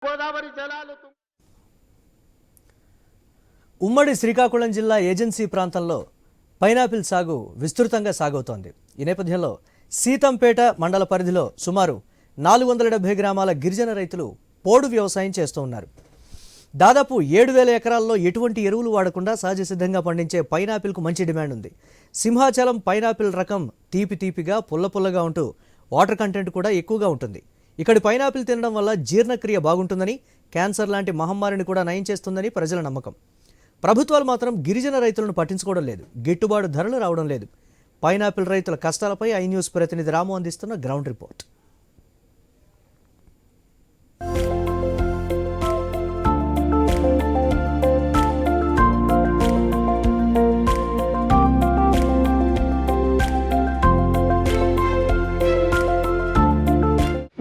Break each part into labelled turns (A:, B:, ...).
A: గోదావరి జలాలు
B: ఉమ్మడి శ్రీకాకుళం జిల్లా ఏజెన్సీ ప్రాంతంలో పైనాపిల్ సాగు విస్తృతంగా సాగుతోంది. ఈ నేపథ్యంలో సీతంపేట మండల పరిధిలో సుమారు 470 గ్రామాల గిరిజన రైతులు పోడు వ్యవసాయం చేస్తూ ఉన్నారు. దాదాపు 7,000 ఎకరాల్లో ఎటువంటి ఎరువులు వాడకుండా సహజ సిద్ధంగా పండించే పైనాపిల్కు మంచి డిమాండ్ ఉంది. సింహాచలం పైనాపిల్ రకం తీపి తీపిగా పుల్ల పుల్లగా ఉంటూ వాటర్ కంటెంట్ కూడా ఎక్కువగా ఉంటుంది. ఇక్కడి పైనాపిల్ తినడం వల్ల జీర్ణక్రియ బాగుంటుందని, క్యాన్సర్ లాంటి మహమ్మారిని కూడా నయం చేస్తుందని ప్రజల నమ్మకం. ప్రభుత్వాలు మాత్రం గిరిజన రైతులను పట్టించుకోవడం లేదు. గిట్టుబాటు ధరలు రావడం లేదు. పైనాపిల్ రైతుల కష్టాలపై ఐ న్యూస్ ప్రతినిధి రాము అందిస్తున్న గ్రౌండ్ రిపోర్ట్.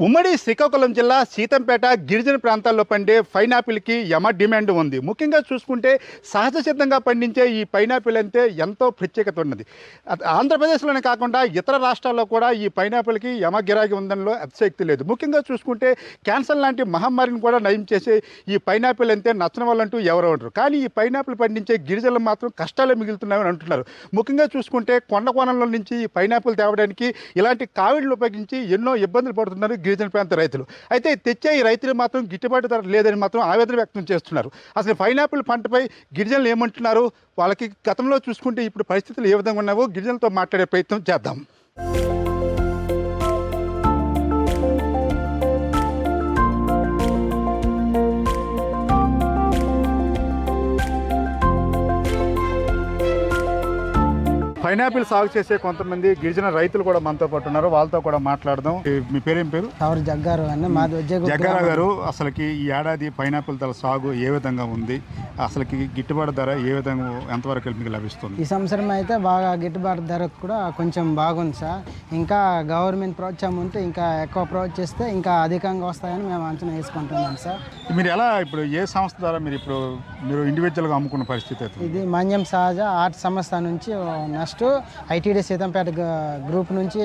C: ఉమ్మడి శ్రీకాకుళం జిల్లా సీతంపేట గిరిజన ప్రాంతాల్లో పండే పైనాపిల్కి యమ డిమాండ్ ఉంది. ముఖ్యంగా చూసుకుంటే సహజ సిద్ధంగా పండించే ఈ పైనాపిల్ అంటే ఎంతో ప్రత్యేకత ఉన్నది. ఆంధ్రప్రదేశ్లోనే కాకుండా ఇతర రాష్ట్రాల్లో కూడా ఈ పైనాపిల్కి యమ గిరాకీ ఉందనిలో అతిశక్తి లేదు. ముఖ్యంగా చూసుకుంటే క్యాన్సర్ లాంటి మహమ్మారిని కూడా నయం చేసే ఈ పైనాపిల్ అంటే నచ్చని వాళ్ళంటూ ఎవరు ఉండరు. కానీ ఈ పైనాపిల్ పండించే గిరిజనులు మాత్రం కష్టాలే మిగులుతున్నాయని అంటున్నారు. ముఖ్యంగా చూసుకుంటే కొండ కోణంలో నుంచి ఈ పైనాపిల్ తేవడానికి ఇలాంటి కావిడిలు ఉపయోగించి ఎన్నో ఇబ్బందులు పడుతున్నారు గిరిజన ప్రాంత రైతులు. అయితే తెచ్చే ఈ రైతులు మాత్రం గిట్టుబాటు ధర లేదని మాత్రం ఆవేదన వ్యక్తం చేస్తున్నారు. అసలు పైనాపిల్ పంటపై గిరిజనులు ఏమంటున్నారు, వాళ్ళకి గతంలో చూసుకుంటే ఇప్పుడు పరిస్థితులు ఏ విధంగా ఉన్నావో గిరిజనులతో మాట్లాడే ప్రయత్నం చేద్దాం. పైనాపిల్ సాగు చేసే కొంతమంది గిరిజన రైతులు కూడా మనతో పాటు ఉన్నారు. వాళ్ళతో కూడా మాట్లాడదాం. మీ పేరేం పేరు?
D: జగ్గారు అని మాది.
C: జగ్గారావు గారు, అసలుకి ఈ ఏడాది పైనాపిల్ ధర సాగు ఏ విధంగా ఉంది? అసలుకి గిట్టుబాటు ధర ఏ విధంగా ఎంతవరకు మీకు లభిస్తుంది?
D: ఈ సంవత్సరం అయితే బాగా గిట్టుబాటు ధర కూడా కొంచెం బాగుంది సార్. ఇంకా గవర్నమెంట్ ప్రోత్సాహం ఉంటే ఇంకా ఎక్కువ ప్రోత్సహిస్తే ఇంకా అధికంగా వస్తాయని మేము అంచనా వేసుకుంటున్నాం సార్.
C: మీరు ఎలా ఇప్పుడు ఏ సంస్థ ద్వారా మీరు ఇండివిజువల్గా అమ్ముకున్న పరిస్థితి?
D: ఇది మన్యం సహజ ఆర్ట్ సంస్థ నుంచి నెక్స్ట్ ఐటీడీ సీతంపేట గ్రూప్ నుంచి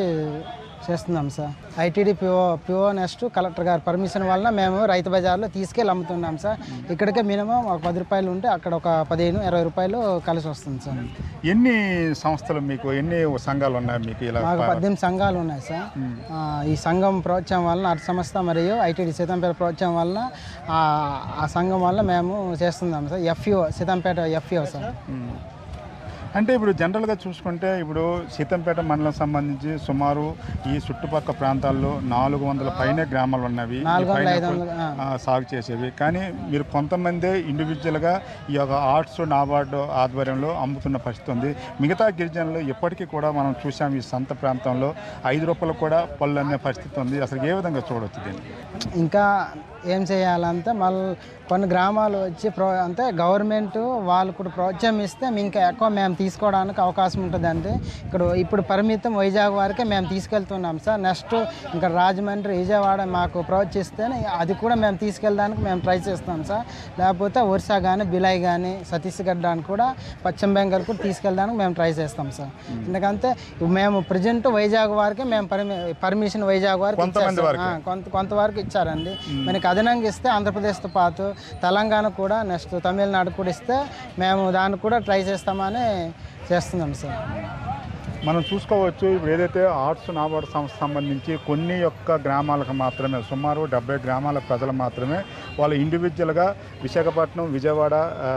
D: చేస్తున్నాం sir. ITD PO next collector గారి పర్మిషన్ వలన మేము రైతు బజార్లో తీసుకెళ్ళి అమ్ముతున్నాం సార్. ఇక్కడికే మినిమం ఒక 10 రూపాయలు ఉంటే అక్కడ ఒక 15-20 రూపాయలు కలిసి వస్తుంది సార్.
C: ఎన్ని సంస్థలు మీకు, ఎన్ని సంఘాలు ఉన్నాయి మీకు? ఇలా
D: మాకు 18 సంఘాలు ఉన్నాయి సార్. ఈ సంఘం ప్రోత్సాహం వలన అటు సంస్థ మరియు ఐటీడీ సీతంపేట ప్రోత్సాహం వలన ఆ సంఘం వల్ల మేము చేస్తున్నాం sir. FEO Seethampeta FEO sir.
C: అంటే ఇప్పుడు జనరల్గా చూసుకుంటే ఇప్పుడు సీతంపేట మండలం సంబంధించి సుమారు ఈ చుట్టుపక్కల ప్రాంతాల్లో 400 పైన గ్రామాలు ఉన్నవి సాగు చేసేవి. కానీ మీరు కొంతమంది ఇండివిజువల్గా ఈ యొక్క ఆర్ట్స్ నాబార్డు ఆధ్వర్యంలో అమ్ముతున్న పరిస్థితి ఉంది. మిగతా గిరిజనులు ఇప్పటికీ కూడా మనం చూసాం ఈ సంత ప్రాంతంలో 5 రూపాయలు కూడా పళ్ళు అనే పరిస్థితి ఉంది. అసలు ఏ విధంగా చూడవచ్చు దీన్ని?
D: ఇంకా ఏం చేయాలంటే మళ్ళీ కొన్ని గ్రామాలు వచ్చి అంటే గవర్నమెంట్ వాళ్ళు కూడా ప్రోత్సాహం ఇస్తే ఇంకా ఎక్కువ మేము తీసుకోవడానికి అవకాశం ఉంటుంది. అంటే ఇప్పుడు పరిమితం వైజాగ్ వరకే మేము తీసుకెళ్తున్నాం సార్. నెక్స్ట్ ఇంకా రాజమండ్రి, విజయవాడ మాకు ప్రోత్సహిస్తే అది కూడా మేము తీసుకెళ్ళడానికి మేము ట్రై చేస్తాం సార్. లేకపోతే ఒరిస్సా కానీ, బిలాయ్ కానీ, ఛత్తీస్గఢ్ అని కూడా, పశ్చిమ బెంగాల్ కూడా తీసుకెళ్ళడానికి మేము ట్రై చేస్తాం సార్. ఎందుకంటే మేము ప్రజెంట్ వైజాగ్ వరకే మేము పర్మిషన్ వైజాగ్ వరకు కొంతవరకు ఇచ్చారండి. మనకి అదనంగా ఇస్తే ఆంధ్రప్రదేశ్తో పాటు తెలంగాణ కూడా నెక్స్ట్ తమిళనాడు కూడా ఇస్తే మేము దాన్ని కూడా ట్రై చేస్తామని చేస్తున్నాం సార్.
C: మనం చూసుకోవచ్చు ఇప్పుడు ఏదైతే ఆర్ట్స్ నాబార్డు సంస్థ సంబంధించి కొన్ని యొక్క గ్రామాలకు మాత్రమే సుమారు 70 గ్రామాల ప్రజలు మాత్రమే వాళ్ళు ఇండివిజువల్గా విశాఖపట్నం, విజయవాడ,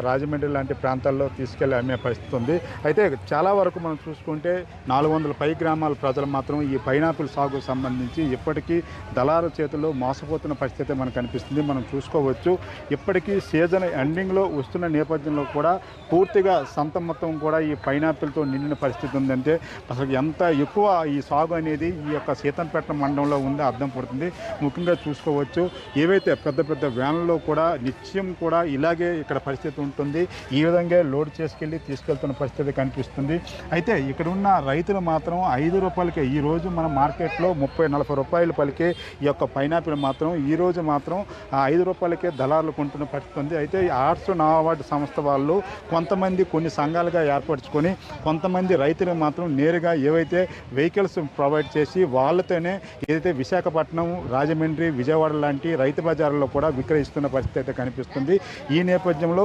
C: రాజమండ్రి లాంటి ప్రాంతాల్లో తీసుకెళ్ళి అమ్మే పరిస్థితి ఉంది. అయితే చాలా వరకు మనం చూసుకుంటే 400 పై గ్రామాల ప్రజలు మాత్రం ఈ పైనాపిల్ సాగుకు సంబంధించి ఇప్పటికీ దళారుల చేతుల్లో మోసపోతున్న పరిస్థితి మనకు కనిపిస్తుంది. మనం చూసుకోవచ్చు ఇప్పటికీ సీజన్ ఎండింగ్లో వస్తున్న నేపథ్యంలో కూడా పూర్తిగా సంత మొత్తం కూడా ఈ పైనాపిల్తో నిండిన పరిస్థితి ఉందంటే అసలు ఎంత ఎక్కువ ఈ సాగు అనేది ఈ యొక్క సీతంపేట మండలంలో ఉందో అర్థం పడుతుంది. ముఖ్యంగా చూసుకోవచ్చు ఏవైతే పెద్ద పెద్ద వ్యాన్లలో కూడా నిత్యం కూడా ఇలాగే ఇక్కడ పరిస్థితి ఉంటుంది. ఈ విధంగా లోడ్ చేసుకెళ్ళి తీసుకెళ్తున్న పరిస్థితి కనిపిస్తుంది. అయితే ఇక్కడ ఉన్న రైతులు మాత్రం 5 రూపాయలకే ఈరోజు మన మార్కెట్లో 30-40 రూపాయలు పలికే ఈ యొక్క పైనాపిల్ మాత్రం ఈరోజు మాత్రం 5 రూపాయలకే దళారులు కొంటున్న పరిస్థితి ఉంది. అయితే ఆర్ట్స్ నాబార్డు సంస్థ వాళ్ళు కొంతమంది కొన్ని సంఘాలుగా ఏర్పరచుకొని కొంతమంది రైతులు మాత్రం నేరుగా ఏవైతే వెహికల్స్ ప్రొవైడ్ చేసి వాళ్ళతోనే ఏదైతే విశాఖపట్నం, రాజమండ్రి, విజయవాడ లాంటి రైతు బజార్లలో కూడా విక్రయిస్తున్న పరిస్థితి అయితే కనిపిస్తుంది. ఈ నేపథ్యంలో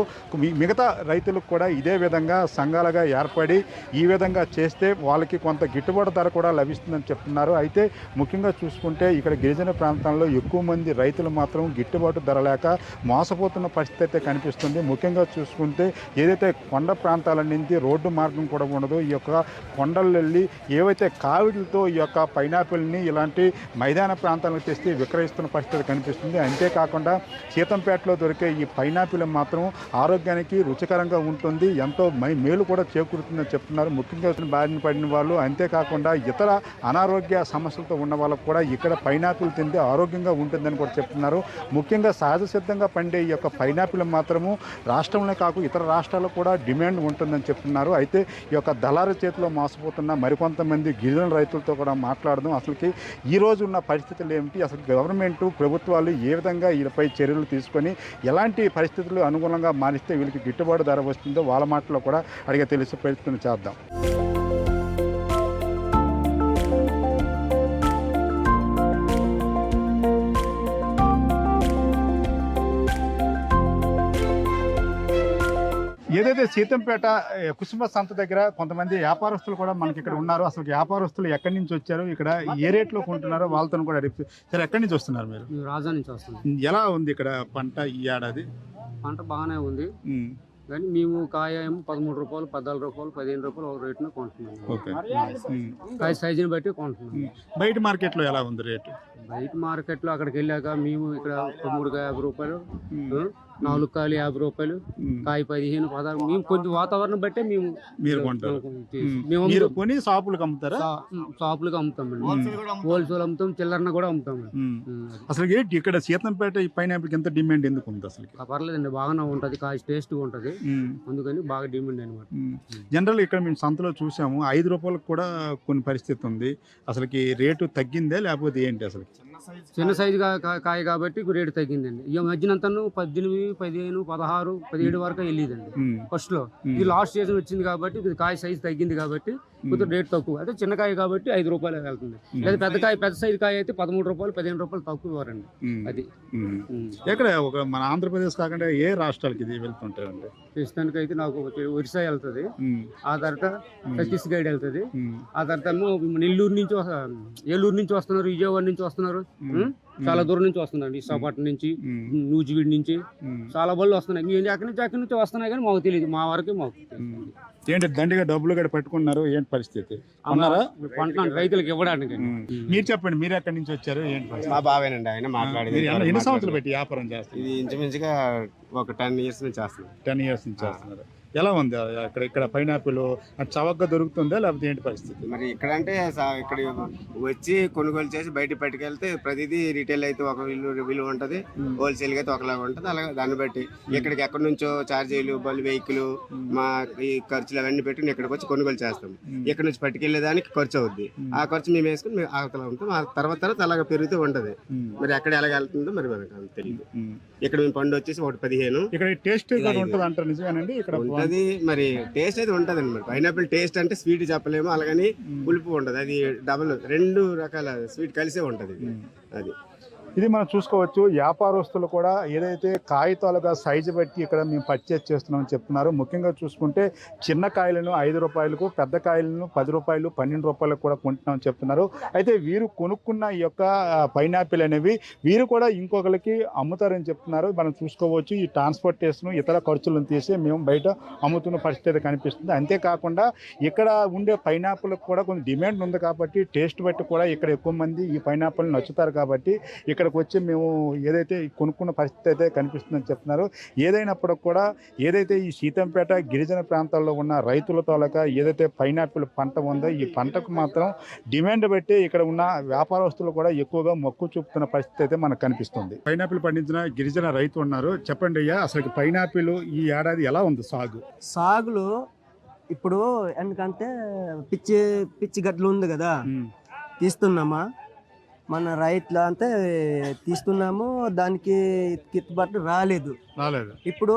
C: మిగతా రైతులకు కూడా ఇదే విధంగా సంఘాలుగా ఏర్పడి ఈ విధంగా చేస్తే వాళ్ళకి కొంత గిట్టుబాటు ధర కూడా లభిస్తుందని చెప్తున్నారు. అయితే ముఖ్యంగా చూసుకుంటే ఇక్కడ గిరిజన ప్రాంతాల్లో ఎక్కువ మంది రైతులు మాత్రం గిట్టుబాటు ధర లేక మోసపోతున్న పరిస్థితి అయితే కనిపిస్తుంది. ముఖ్యంగా చూసుకుంటే ఏదైతే కొండ ప్రాంతాల నుంచి రోడ్డు మార్గం కూడా ఉండదు. ఈ యొక్క కొండలు వెళ్ళి ఏవైతే కావిడిలతో ఈ యొక్క పైనాపిల్ని ఇలాంటి మైదాన ప్రాంతాలకు తెస్తే విక్రయిస్తున్న పరిస్థితి కనిపిస్తుంది. అంతేకాకుండా సీతంపేటలో దొరికే ఈ పైనాపిల్ మాత్రం ఆరోగ్యానికి రుచికరంగా ఉంటుంది, ఎంతో మేలు కూడా చేకూరుతుందని చెప్తున్నారు. ముఖ్యంగా బారిన పడిన వాళ్ళు, అంతేకాకుండా ఇతర అనారోగ్య సమస్యలతో ఉన్న వాళ్ళకు కూడా ఇక్కడ పైనాపిల్ తింటే ఆరోగ్యంగా ఉంటుందని కూడా చెప్తున్నారు. ముఖ్యంగా సహజ సిద్ధంగా పండే ఈ యొక్క పైనాపిల్ మాత్రము రాష్ట్రంలో కాకు ఇతర రాష్ట్రాల్లో కూడా డిమాండ్ ఉంటుందని చెప్తున్నారు. అయితే ఈ యొక్క దళారు చేతిలో మోసపోతున్న మరికొంతమంది గిరిజన రైతులతో కూడా మాట్లాడదాం. అసలుకి ఈ రోజు ఉన్న పరిస్థితులు ఏమిటి, అసలు గవర్నమెంట్ ప్రభుత్వాలు ఏ విధంగా వీళ్ళపై చర్యలు తీసుకొని ఎలాంటి పరిస్థితులు అనుగుణంగా మారిస్తే వీళ్ళకి గిట్టుబాటు ధర వస్తుందో వాళ్ళ మాటలో కూడా అడిగే తెలిసే ప్రయత్నం చేద్దాం. ఏదైతే సీతంపేట కుసుమ సంత దగ్గర కొంతమంది వ్యాపారస్తులు కూడా మనకి ఇక్కడ ఉన్నారు. అసలు వ్యాపారస్తులు ఎక్కడి నుంచి వచ్చారు, ఇక్కడ ఏ రేట్లో కొంటున్నారో వాళ్ళతో కూడా అడిగి. సరే, ఎక్కడి నుంచి వస్తున్నారు మీరు?
A: రాజా నుంచి వస్తున్నాం.
C: ఎలా ఉంది ఇక్కడ పంట ఈ ఏడాది?
A: పంట బాగానే ఉంది, కానీ మేము కాయ ఏమో 13 రూపాయలు, 14 రూపాయలు, 15 రూపాయలు ఒక రేటున కొంటున్నాం. కాయ సైజుని బట్టి కొంటున్నాం.
C: బయట మార్కెట్లో ఎలా ఉంది రేటు?
A: బయట మార్కెట్లో అక్కడికి వెళ్ళాక మేము ఇక్కడ 350 రూపాయలు, 4 కాయలు 50 రూపాయలు, కాయ 15, 16. మేము కొంచెం వాతావరణం బట్టే మేము
C: కొని షాపులకు అమ్ముతారా?
A: షాపులకు అమ్ముతామండి, హోల్సేల్ అమ్ముతాం, చిల్లరన కూడా అమ్ముతామండి.
C: అసలు ఏంటి ఇక్కడ సీతంపేట ఈ పైనాపిల్కి ఎంత డిమాండ్ ఎందుకు ఉంది? అసలు
A: పర్లేదండి, బాగానే ఉంటది, కాయ టేస్ట్ ఉంటది, అందుకని బాగా డిమాండ్ అనమాట.
C: జనరల్ ఇక్కడ మేము సంతలో చూసాము 5 రూపాయలకు కూడా కొన్ని పరిస్థితి ఉంది. అసలుకి రేటు తగ్గిందే లేకపోతే ఏంటి? అసలు
A: చిన్న సైజు కాయ కాబట్టి రేటు తగ్గిందండి. ఈ మధ్యనంతా 18, 15, 16, 17 వరకు వెళ్ళేదండి ఫస్ట్ లో. ఇది లాస్ట్ సీజన్ వచ్చింది కాబట్టి ఇది కాయ సైజు తగ్గింది కాబట్టి కొంచెం రేట్ తక్కువ. అయితే చిన్న కాయ కాబట్టి 5 రూపాయలు వెళ్తుంది. లేదా పెద్ద సైజు కాయ అయితే 13 రూపాయలు, 15 రూపాయలు తక్కువ ఇవ్వరండి. అది
C: ఎక్కడ ఒక మన ఆంధ్రప్రదేశ్ కాకుండా ఏ రాష్ట్రాలకి ఇది వెళ్తుంటారండి?
A: ప్రస్తుతానికి అయితే నాకు ఒరిస్సా వెళ్తుంది, ఆ తర్వాత ఛత్తీస్గఢ్ వెళ్తుంది, ఆ తర్వాత నెల్లూరు నుంచి ఏలూరు నుంచి వస్తున్నారు, విజయవాడ నుంచి వస్తున్నారు, చాలా దూరం నుంచి వస్తున్నారండి. విశాఖపట్నం నుంచి, నూజివీడ్ నుంచి చాలా బళ్ళు వస్తున్నాయి. మేము ఎక్కడి నుంచి వస్తున్నాయి కానీ మాకు తెలియదు, మా వరకే మాకు.
C: ఏంటి దండిగా డబ్బులు కూడా పెట్టుకున్నారు, ఏంటి పరిస్థితి?
A: రైతులకు ఇవ్వడానికి.
C: మీరు చెప్పండి, మీరు ఎక్కడి నుంచి వచ్చారు, ఏంటి పరిస్థితి?
E: మా బావేనండి, ఆయన మాట్లాడేది.
C: ఎన్ని సంవత్సరాలు పెట్టి వ్యాపారం చేస్తారు?
E: ఇది ఇంచుమించుగా ఒక 10 ఇయర్స్ నుంచి చేస్తున్నాం.
C: 10 ఇయర్స్ నుంచి చేస్తున్నారు. ఎలా ఉంది ఇక్కడ పైనాపిల్ చవకగా దొరుకుతుందా లేకపోతే ఏంటి పరిస్థితి?
E: మరి ఇక్కడ అంటే ఇక్కడ వచ్చి కొనుగోలు చేసి బయట పట్టుకెళ్తే ప్రతిదీ రీటైల్ అయితే ఒక విలువ ఉంటుంది, హోల్సేల్ అయితే ఒకలాగా ఉంటుంది. అలాగే దాన్ని బట్టి ఇక్కడికి ఎక్కడి నుంచో ఛార్జీలు, బళ్ళు, వెహికల్, మా ఈ ఖర్చులు అవన్నీ పెట్టి ఇక్కడికి వచ్చి కొనుగోలు చేస్తాం. ఇక్కడ నుంచి పట్టుకెళ్ళేదానికి ఖర్చు అవుద్ది. ఆ ఖర్చు మేము వేసుకుని మేము ఆకలి ఉంటాం. ఆ తర్వాత అలాగే పెరుగుతూ ఉంటది. మరి ఎక్కడ ఎలాగ వెళ్తుందో మరి మనకు తెలియదు. ఇక్కడ మేము పండు వచ్చేసి 115.
C: ఇక్కడ టేస్ట్ ఉంటుంది అంటారు, నిజమేనండి? ఇక్కడ
E: అది మరి టేస్ట్ అయితే ఉంటదండి. మరి పైనాపిల్ టేస్ట్ అంటే స్వీట్ చెప్పలేము, అలాగని పులుపు ఉంటది. అది డబుల్ 2 రకాల స్వీట్ కలిసే ఉంటది. అది
C: ఇది మనం చూసుకోవచ్చు. వ్యాపారస్తులు కూడా ఏదైతే కాగితాలుగా సైజు బట్టి ఇక్కడ మేము పర్చేజ్ చేస్తున్నామని చెప్తున్నారు. ముఖ్యంగా చూసుకుంటే చిన్న కాయలను 5 రూపాయలకు, పెద్ద కాయలను 10 రూపాయలు, 12 రూపాయలకు కూడా కొంటున్నామని చెప్తున్నారు. అయితే వీరు కొనుక్కున్న ఈ యొక్క పైనాపిల్ అనేవి వీరు కూడా ఇంకొకరికి అమ్ముతారని చెప్తున్నారు. మనం చూసుకోవచ్చు, ఈ ట్రాన్స్పోర్టేషన్ ఇతర ఖర్చులను తీసి మేము బయట అమ్ముతున్న పరిస్థితి కనిపిస్తుంది. అంతేకాకుండా ఇక్కడ ఉండే పైనాపిల్కి కూడా కొంచెం డిమాండ్ ఉంది కాబట్టి టేస్ట్ బట్టి కూడా ఇక్కడ ఎక్కువ మంది ఈ పైనాపిల్ నచ్చుతారు కాబట్టి ఇక్కడికి వచ్చి మేము ఏదైతే కొనుక్కున్న పరిస్థితి అయితే కనిపిస్తుందని చెప్తున్నారు. ఏదైనప్పుడు కూడా ఏదైతే ఈ సీతంపేట గిరిజన ప్రాంతాల్లో ఉన్న రైతుల తోలక ఏదైతే పైనాపిల్ పంట ఉందో ఈ పంటకు మాత్రం డిమాండ్ బట్టి ఇక్కడ ఉన్న వ్యాపారస్తులు కూడా ఎక్కువగా మొక్కు చూపుతున్న పరిస్థితి అయితే మనకు కనిపిస్తుంది. పైనాపిల్ పండించిన గిరిజన రైతు ఉన్నారు. చెప్పండి అయ్యా, అసలు పైనాపిల్ ఈ ఏడాది ఎలా ఉంది
F: సాగులు? ఇప్పుడు ఎందుకంటే పిచ్చి గడ్డలు ఉంది కదా, తీస్తున్నామా మన రైతులు అంటే తీస్తున్నాము, దానికి గిట్టుబాటు రాలేదు. ఇప్పుడు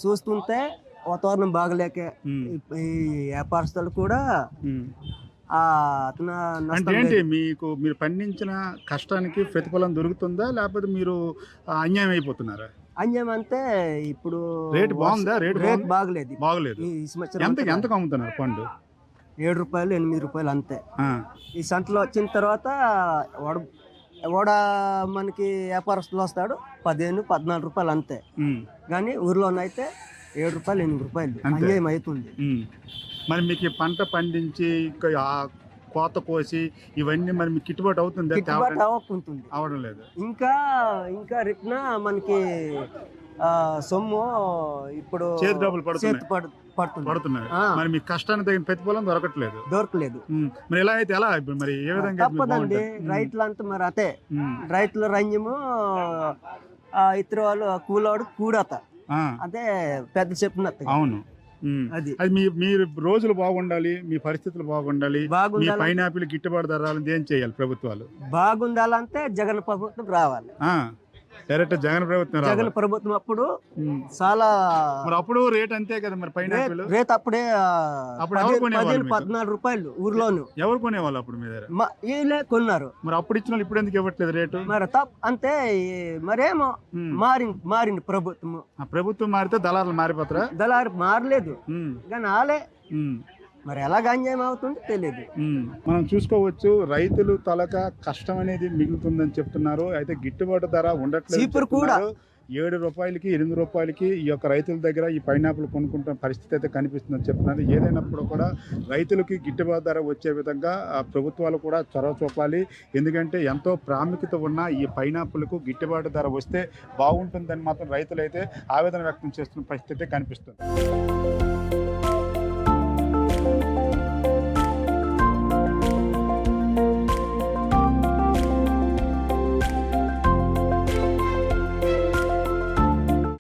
F: చూస్తుంటే వాతావరణం బాగలేక ఈ వ్యాపారస్తులు కూడా అతను
C: అంటే
F: నష్టం
C: ఏంటి
F: లేదు.
C: మీకు మీరు పండించిన కష్టానికి ప్రతిఫలం దొరుకుతుందా లేకపోతే మీరు అన్యాయం అయిపోతున్నారా?
F: అన్యం అంటే ఇప్పుడు
C: రేటు బాగుందా? రేటు
F: రేట్ బాగలేదు
C: బాగలేదు.
F: ఈ సంవత్సరం
C: ఎంతకి
F: అంతా
C: ఎంతకు అమ్ముతున్నారు పండు?
F: 7 రూపాయలు 8 రూపాయలు అంతే.
C: ఆ,
F: ఈ సంతలో వచ్చిన తర్వాత వడ మనకి వ్యాపారస్తులు వస్తాడు 15-14 రూపాయలు అంతే.
C: ఉమ్,
F: కానీ ఊర్లోనైతే 7 రూపాయలు 8 రూపాయలు
C: అంతే.
F: అన్యాయం అవుతుంది.
C: ఉమ్. మరి మీకు ఈ పంట పండించి ఇంకా ఆ కోత కోసి ఇవన్నీ మరి మీకు గిట్టుబాటు అవుతుందా?
F: గిట్టుబాటు అవ్వకుంటుంది.
C: అవడం లేదు.
F: ఇంకా రిట్న మనకి సొమ్ము ఇప్పుడు
C: చేతి డబ్బులు పడుతున్నాయి.
F: చేతి పడుతుంది.
C: పడుతున్నాయి.
F: ఆ.
C: మరి మీ కష్టానికి తగిన ప్రతిఫలం దొరకట్లేదు.
F: దొరకలేదు.
C: మరి ఎలా అయితే ఎలా ఇప్పుడు మరి ఏ విధంగా అయితే మీకు
F: తప్పదండి.
C: బాగుంటుంది?
F: రైతులంతా మరి అదే
C: ఉమ్,
F: రైతుల రంజము ఇతర వాళ్ళు కూలోడు కూడత
C: ఆ,
F: అదే పెద్ద చెప్పినట్టు
C: అవును. ఉమ్.
F: అది
C: అది మీరు రోజులు బాగుండాలి, మీ పరిస్థితులు బాగుండాలి, మీ
F: బాగుండాలి.
C: పైనాపిల్ గిట్టుబాటు ధరలు ఏం చేయాలి ప్రభుత్వాలు?
F: బాగుండాలంటే జగన్ ప్రభుత్వం రావాలి.
C: డైరెక్ట్ జగన్ ప్రభుత్వం రావాలి.
F: జగన్ ప్రభుత్వం అప్పుడు
C: ఉమ్.
F: చాలా
C: మరి అప్పుడు రేట్ అంతే కదా మరి పైనాపిల్?
F: రేట్ అప్పుడే
C: అప్పుడు ఎవరు కొనేవాళ్ళు మీకు?
F: 14 రూపాయలు ఊర్లోను
C: ఎవరు కొనేవాళ్ళు అప్పుడు మీ దగ్గర?
F: వీళ్ళే కొన్నారు.
C: మరి అప్పుడు ఇచ్చిన వాళ్ళు ఇప్పుడు ఎందుకు ఇవ్వట్లేదు రేటు?
F: మరి అంతే మరేమో
C: ఉమ్.
F: మారింది ప్రభుత్వము.
C: ఆ ప్రభుత్వం మారితే దళారులు మారిపోతారా?
F: దళారు మారలేదు
C: ఉమ్,
F: కానీ ఆలే
C: ఉమ్,
F: మరి ఎలాగ అన్యాయం అవుతుందో తెలియదు.
C: మనం చూసుకోవచ్చు రైతులు తలక కష్టం అనేది మిగులుతుందని చెప్తున్నారు. అయితే గిట్టుబాటు ధర ఉండట్లేదు
F: చీపురు కూడా.
C: చెప్తున్నారు. 7 రూపాయలకి 8 రూపాయలకి ఈ యొక్క రైతుల దగ్గర ఈ పైనాపిల్ కొనుక్కుంటున్న పరిస్థితి అయితే కనిపిస్తుందని చెప్తున్నారు. ఏదైనప్పుడు కూడా రైతులకి గిట్టుబాటు ధర వచ్చే విధంగా ప్రభుత్వాలు కూడా చొరవ చూపాలి. ఎందుకంటే ఎంతో ప్రాముఖ్యత ఉన్న ఈ పైనాపిల్కు గిట్టుబాటు ధర వస్తే బాగుంటుందని మాత్రం రైతులు అయితే ఆవేదన వ్యక్తం చేస్తున్న పరిస్థితి అయితే కనిపిస్తుంది.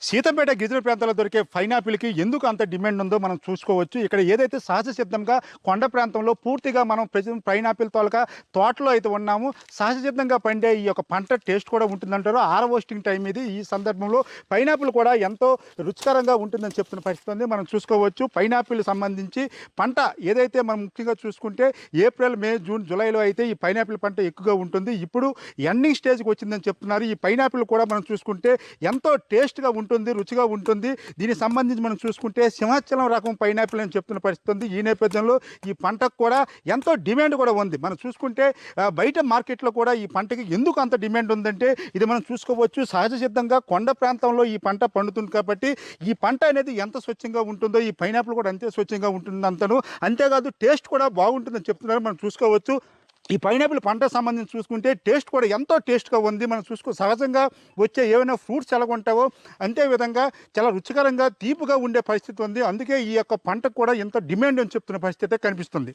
C: సీతంపేట గిరిజన ప్రాంతాల్లో దొరికే పైనాపిల్కి ఎందుకు అంత డిమాండ్ ఉందో మనం చూసుకోవచ్చు. ఇక్కడ ఏదైతే సహజ సిద్ధంగా కొండ ప్రాంతంలో పూర్తిగా మనం పైనాపిల్ తోటలో అయితే ఉన్నాము. సహజ సిద్ధంగా పండే ఈ యొక్క పంట టేస్ట్ కూడా ఉంటుందంటారు. హార్వెస్టింగ్ టైం ఇది. ఈ సందర్భంలో పైనాపిల్ కూడా ఎంతో రుచికరంగా ఉంటుందని చెప్తున్న పరిస్థితి ఉంది. మనం చూసుకోవచ్చు పైనాపిల్ సంబంధించి పంట ఏదైతే మనం ముఖ్యంగా చూసుకుంటే ఏప్రిల్, మే, జూన్, జూలైలో అయితే ఈ పైనాపిల్ పంట ఎక్కువగా ఉంటుంది. ఇప్పుడు ఎండింగ్ స్టేజ్కి వచ్చిందని చెప్తున్నారు. ఈ పైనాపిల్ కూడా మనం చూసుకుంటే ఎంతో టేస్ట్గా ఉంటుంది, రుచిగా ఉంటుంది. దీనికి సంబంధించి మనం చూసుకుంటే సింహాచలం రకం పైనాపిల్ అని చెప్తున్న పరిస్థితి ఉంది. ఈ నేపథ్యంలో ఈ పంటకు కూడా ఎంతో డిమాండ్ కూడా ఉంది. మనం చూసుకుంటే బయట మార్కెట్లో కూడా ఈ పంటకి ఎందుకు అంత డిమాండ్ ఉందంటే ఇది మనం చూసుకోవచ్చు. సహజ సిద్ధంగా కొండ ప్రాంతంలో ఈ పంట పండుతుంది కాబట్టి ఈ పంట అనేది ఎంత స్వచ్ఛంగా ఉంటుందో ఈ పైనాపిల్ కూడా అంతే స్వచ్ఛంగా ఉంటుంది అంతను. అంతేకాదు టేస్ట్ కూడా బాగుంటుందని చెప్తున్నారు. మనం చూసుకోవచ్చు ఈ పైనాపిల్ పంట సంబంధించి చూసుకుంటే టేస్ట్ కూడా ఎంతో టేస్ట్గా ఉంది. మనం సహజంగా వచ్చే ఏమైనా ఫ్రూట్స్ ఎలా ఉంటావో అంతే విధంగా చాలా రుచికరంగా తీపుగా ఉండే పరిస్థితి ఉంది. అందుకే ఈ యొక్క పంటకు కూడా ఎంతో డిమాండ్ అని చెప్తున్న పరిస్థితి కనిపిస్తుంది.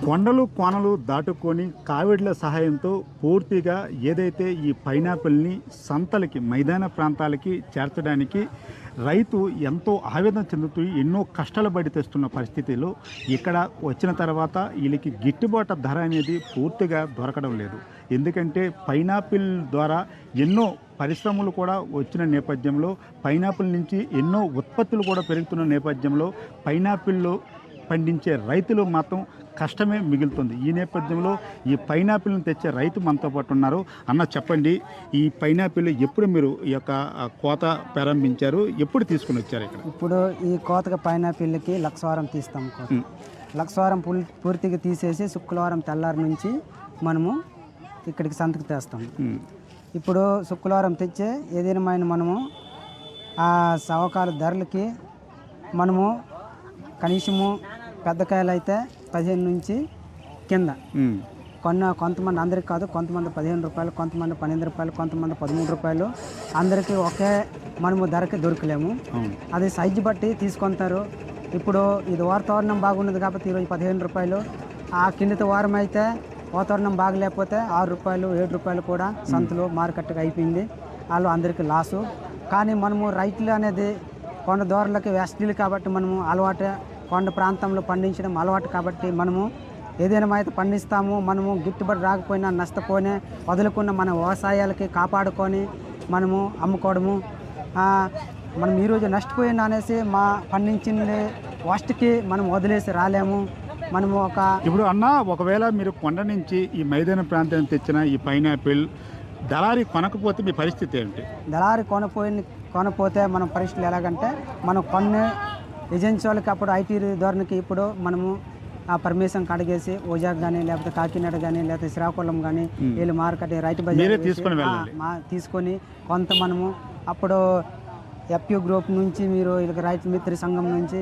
C: కొండలు కోనలు దాటుకొని కావిడ్ల సహాయంతో పూర్తిగా ఏదైతే ఈ పైనాపిల్ని సంతలకి మైదాన ప్రాంతాలకి చేర్చడానికి రైతు ఎంతో ఆవేదన చెందుతూ ఎన్నో కష్టాలు పడి తెస్తున్న పరిస్థితిలో ఇక్కడ వచ్చిన తర్వాత వీళ్ళకి గిట్టుబాటు ధర అనేది పూర్తిగా దొరకడం లేదు. ఎందుకంటే పైనాపిల్ ద్వారా ఎన్నో పరిశ్రమలు కూడా వచ్చిన నేపథ్యంలో పైనాపిల్ నుంచి ఎన్నో ఉత్పత్తులు కూడా పెరుగుతున్న నేపథ్యంలో పైనాపిల్లో పండించే రైతులు మాత్రం కష్టమే మిగులుతుంది. ఈ నేపథ్యంలో ఈ పైనాపిల్ని తెచ్చే రైతు మనతో పాటు ఉన్నారు. అన్న చెప్పండి, ఈ పైనాపిల్ ఎప్పుడు మీరు ఈ యొక్క కోత ప్రారంభించారు, ఎప్పుడు తీసుకుని వచ్చారు ఇక్కడ?
D: ఇప్పుడు ఈ కోతగా పైనాపిల్కి లక్షవారం తీస్తాం. లక్షవారం పూర్తిగా తీసేసి శుక్రవారం తెల్లారి నుంచి మనము ఇక్కడికి సంతకు తెస్తాం. ఇప్పుడు శుక్రవారం తెచ్చే ఏదైనా మనము ఆ సవకాల ధరలకి మనము కనీసము పెద్ద కాయలు అయితే 15 నుంచి కింద కొంతమంది అందరికి కాదు, కొంతమంది 15 రూపాయలు, కొంతమంది 12 రూపాయలు, కొంతమంది 13 రూపాయలు. అందరికీ ఒకే మనము ధరకి దొరకలేము. అది సైజు బట్టి తీసుకుంటారు. ఇప్పుడు ఇది వాతావరణం బాగున్నది కాబట్టి ఈరోజు 15 రూపాయలు. ఆ కిందటి వారం అయితే వాతావరణం బాగలేకపోతే 6 రూపాయలు 7 రూపాయలు కూడా సంతలో మార్కెట్గా అయిపోయింది. వాళ్ళు అందరికీ లాసు. కానీ మనము రైతులు అనేది కొండ దూరలకి వెస్టీలు కాబట్టి మనము అలవాటు, కొండ ప్రాంతంలో పండించడం అలవాటు కాబట్టి మనము ఏదైనా అయితే పండిస్తాము, మనము గిట్టుబాటు రాకపోయినా నష్టపోయినా వదులుకున్న మన వ్యవసాయాలకి కాపాడుకొని మనము అమ్ముకోవడము. మనం ఈరోజు నష్టపోయినా అనేసి మా పండించింది వాస్ట్కి మనం వదిలేసి రాలేము. మనము
C: ఇప్పుడు అన్న, ఒకవేళ మీరు కొండ నుంచి ఈ మైదాన ప్రాంతానికి తెచ్చిన ఈ పైనాపిల్ దళారి కొనకపోతే మీ పరిస్థితి ఏంటి?
D: దళారి కొనపోతే మన పరిస్థితులు ఎలాగంటే, మనం కొన్ని ఏజెన్సీ వాళ్ళకి అప్పుడు ఐటీ ధోరణికి ఇప్పుడు మనము ఆ పర్మిషన్ కడిగేసి ఓజాక్ కానీ లేకపోతే కాకినాడ కానీ లేకపోతే శ్రీకాకుళం కానీ వీళ్ళు మార్కెట్ రైతు బజార్ తీసుకొని కొంత మనము అప్పుడు ఎఫ్యూ గ్రూప్ నుంచి మీరు వీళ్ళకి రైతు మిత్ర సంఘం నుంచి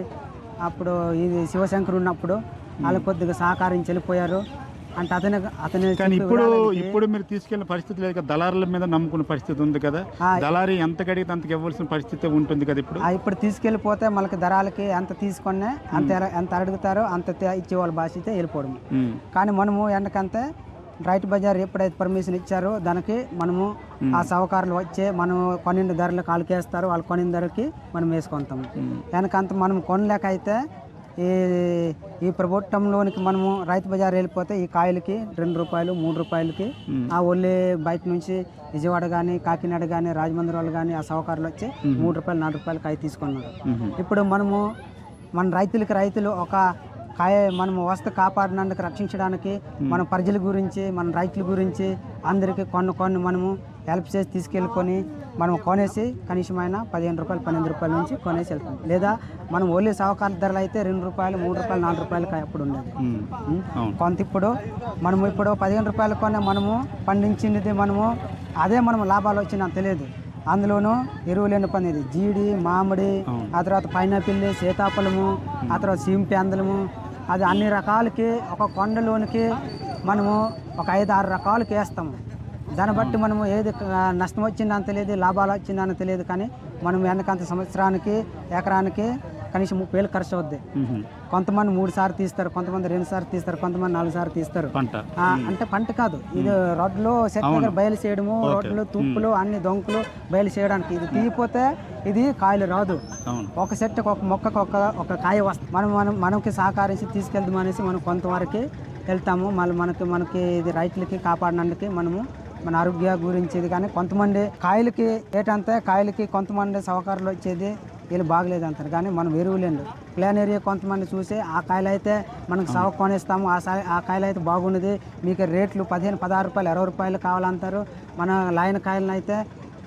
D: అప్పుడు ఇది శివశంకర్ ఉన్నప్పుడు వాళ్ళు కొద్దిగా సహకరించి వెళ్ళిపోయారు. అంటే అతను
C: కానీ ఇప్పుడు మీరు తీసుకెళ్లిన పరిస్థితి లేదు కదా, దళారుల మీద నమ్ముకున్న పరిస్థితి ఉంది కదా, దళారి ఎంత కడిగితే అంతకు ఇవ్వాల్సిన పరిస్థితి ఉంటుంది కదా.
D: ఇప్పుడు తీసుకెళ్ళిపోతే మనకి ధరలకి ఎంత తీసుకునే ఎంత అడుగుతారో అంత ఇచ్చేవాళ్ళ భాష అయితే వెళ్ళిపోవడం. కానీ మనము ఎండకంతే రైతు బజార్ ఎప్పుడైతే పర్మిషన్ ఇచ్చారో దానికి మనము ఆ సహకారులు వచ్చే మనం కొనిన ధరలు కాలుకేస్తారు, వాళ్ళు కొనిన ధరకి మనం వేసుకుంటాము. వెనకంత మనం కొనలేక అయితే ఈ ప్రభుత్వంలోనికి మనము రైతు బజార్ వెళ్ళిపోతే ఈ కాయలకి 2 రూపాయలు 3 రూపాయలకి ఆ ఒళ్ళే బయట నుంచి విజయవాడ కానీ కాకినాడ కానీ రాజమండ్రి వాళ్ళు కానీ ఆ సహకారులు వచ్చి 3 రూపాయలు 4 రూపాయలు కాయ తీసుకున్నారు. ఇప్పుడు మన రైతులు ఒక కాయ మనము వస్తు కాపాడినందుకు రక్షించడానికి మన ప్రజల గురించి మన రైతుల గురించి అందరికీ కొన్ని మనము హెల్ప్ చేసి తీసుకెళ్ళుకొని మనం కొనేసి కనీసమైన 15 రూపాయలు 12 రూపాయల నుంచి కొనేసి వెళ్తాం. లేదా మనం ఓన్లీ సహకార ధరలు అయితే 2 రూపాయలు 3 రూపాయలు 4 రూపాయలు అప్పుడు ఉండేది. కొంత ఇప్పుడు 15 రూపాయలు కొనే మనము పండించినది మనము అదే మనం లాభాలు వచ్చినా తెలియదు. అందులోనూ ఎరువులు ఎన్ని పనిది జీడి మామిడి ఆ తర్వాత పైనాపిల్ సీతాఫలము ఆ తర్వాత సీంపేందలము అది అన్ని రకాలకి ఒక కొండలోనికి మనము ఒక 5-6 రకాలకి వేస్తాము. దాన్ని బట్టి మనము ఏది నష్టం వచ్చిందని తెలియదు, లాభాలు వచ్చిందని తెలియదు. కానీ మనం వెనకంత సంవత్సరానికి ఎకరానికి కనీసం 30,000 ఖర్చు అవుద్ది. కొంతమంది 3 సార్లు తీస్తారు, కొంతమంది 2 సార్లు తీస్తారు, కొంతమంది 4 సార్లు తీస్తారు. అంటే పంట కాదు ఇది, రోడ్లు చెట్ల దగ్గర బయలు చేయడము, రోడ్లు తుప్పులు అన్ని దొంకులు బయలు చేయడానికి. ఇది తీయపోతే ఇది కాయలు రాదు. ఒక చెట్టుకు ఒక మొక్కకు ఒక కాయ వస్తుంది. మనకి సహకరించి తీసుకెళ్దాం అనేసి మనం కొంతవరకు వెళ్తాము. మళ్ళీ మనకి ఇది రైతులకి కాపాడడానికి మనము మన ఆరోగ్య గురించి ఇది. కానీ కొంతమంది కాయలకి కొంతమంది సహకారులు వచ్చేది వీళ్ళు బాగలేదు అంటారు. కానీ మనం ఎరువులేండి ప్లాన్ ఏరియా కొంతమంది చూసి ఆ కాయలు అయితే మనకు సవ కొనేస్తాము, ఆ కాయలు అయితే బాగున్నది మీకు రేట్లు 15, 16 రూపాయలు 20 రూపాయలు కావాలంటారు. మన లైన్ కాయలను అయితే